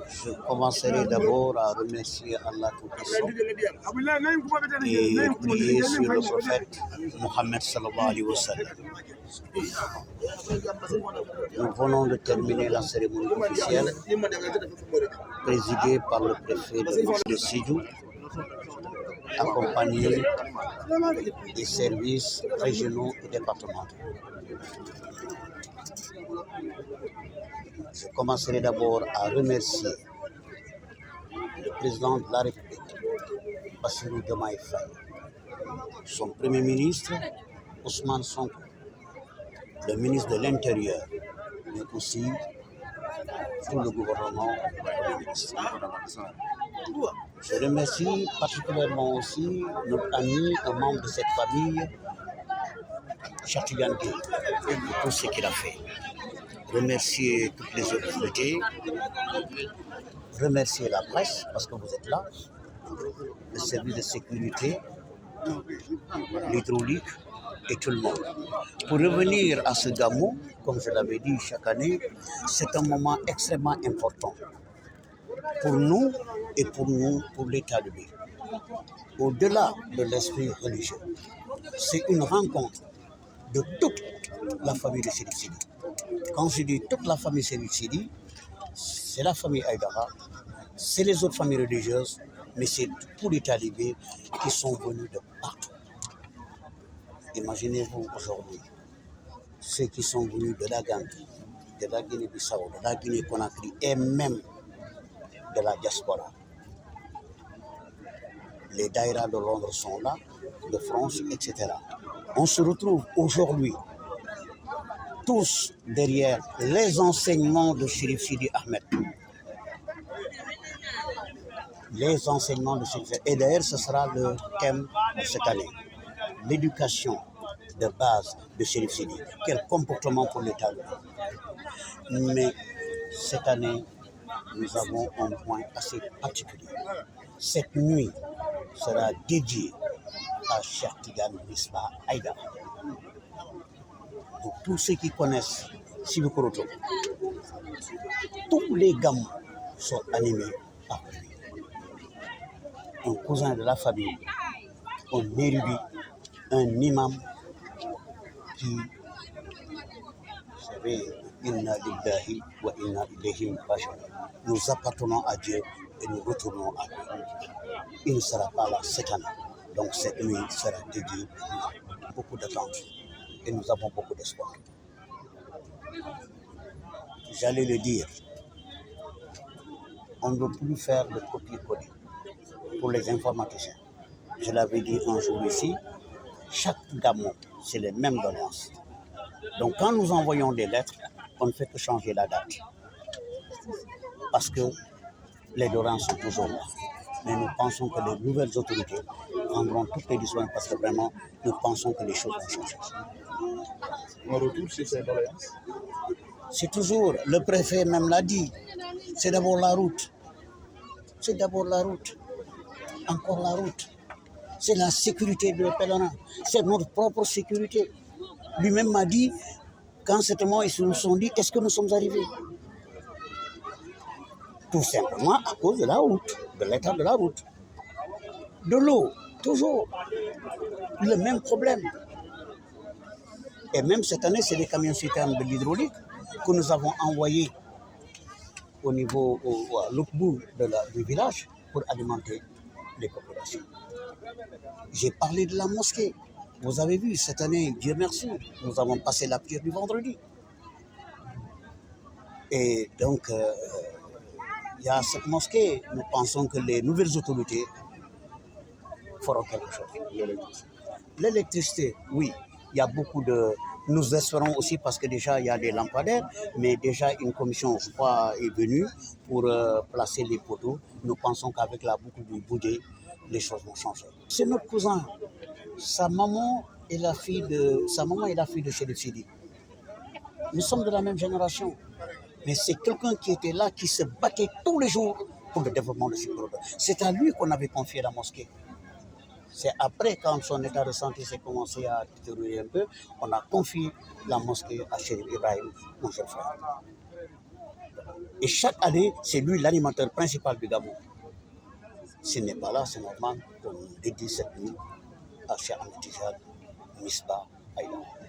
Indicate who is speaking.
Speaker 1: Je commencerai d'abord à remercier Allah Tout-Puissant et prier sur le prophète Mohammed sallallahu alayhi wa sallam. Nous venons de terminer la cérémonie officielle présidée par le préfet de Sédhiou, accompagné des services régionaux et départementaux. Je commencerai d'abord à remercier le président de la République, Bassirou Diomaye Faye, son premier ministre, Ousmane Sonko, le ministre de l'Intérieur, mais aussi tout le gouvernement. Je remercie particulièrement aussi notre ami, un membre de cette famille, Cheikh Tidiane Dièye, pour tout ce qu'il a fait. Remercier toutes les autorités, remercier la presse parce que vous êtes là, le service de sécurité, l'hydraulique et tout le monde. Pour revenir à ce gamou, comme je l'avais dit chaque année, c'est un moment extrêmement important pour nous et pour nous, pour les talibés. Au-delà de l'esprit religieux, c'est une rencontre de toute la famille de Chérif Sidi. Quand je dis toute la famille Chérif Sidi, c'est la famille Aïdara, c'est les autres familles religieuses, mais c'est tous les talibés qui sont venus de partout. Imaginez-vous aujourd'hui, ceux qui sont venus de la Gambie, de la Guinée-Bissau, de la Guinée-Conakry et même de la diaspora. Les daïras de Londres sont là, de France, etc. On se retrouve aujourd'hui tous derrière les enseignements de Chérif Sidi Ahmed. Les enseignements de Chérif Sidi. Et d'ailleurs, ce sera le thème de cette année. L'éducation de base de Chérif Sidi. Quel comportement pour l'État. Mais cette année, nous avons un point assez particulier. Cette nuit sera dédiée à Cheikh Tidiane Misbah Aïdara. Pour tous ceux qui connaissent Sibikoroto, tous les gamins sont animés par lui. Un cousin de la famille, un érudit, un imam qui, vous savez, inna lillahi wa inna ilayhi raji'un. Nous appartenons à Dieu et nous retournons à lui. Il ne sera pas là cette année. Donc cette nuit sera dédiée à beaucoup d'attentes et nous avons beaucoup d'espoir. J'allais le dire, on ne peut plus faire de copier-coller pour les informaticiens. Je l'avais dit un jour ici, chaque gamin, c'est les mêmes doléances. Donc quand nous envoyons des lettres, on ne fait que changer la date. Parce que les doléances sont toujours là. Mais nous pensons que les nouvelles autorités prendront toutes les décisions parce que vraiment, nous pensons que les choses vont changer.
Speaker 2: On retourne sur ces doléances.
Speaker 1: C'est toujours, le préfet même l'a dit, c'est d'abord la route. C'est d'abord la route. Encore la route. C'est la sécurité de pèlerins. C'est notre propre sécurité. Lui-même m'a dit, quand cet moment ils se nous sont dit, est-ce que nous sommes arrivés? Tout simplement à cause de la route, de l'état de la route. De l'eau, toujours. Le même problème. Et même cette année, c'est des camions citernes de l'hydraulique que nous avons envoyés au niveau, à l'autre bout du village pour alimenter les populations. J'ai parlé de la mosquée. Vous avez vu, cette année, Dieu merci, nous avons passé la prière du vendredi. Et donc, il y a cette mosquée. Nous pensons que les nouvelles autorités feront quelque chose. L'électricité, oui, il y a beaucoup de... Nous espérons aussi parce que déjà il y a des lampadaires, mais déjà une commission, je crois, est venue pour placer les poteaux. Nous pensons qu'avec la boucle du Boudé, les choses vont changer. C'est notre cousin. Sa maman est la fille de Chérif Sidi. Nous sommes de la même génération. Mais c'est quelqu'un qui était là, qui se battait tous les jours pour le développement de Sibikoroto. C'est à lui qu'on avait confié la mosquée. C'est après, quand son état de santé s'est commencé à détériorer un peu, on a confié la mosquée à Chérif Ibrahim, mon cher frère. Et chaque année, c'est lui l'animateur principal du Gabon. S'il n'est pas là, c'est normal qu'on dédie cette nuit à Cheikh Ahmed Tidiane Misbah Aïda.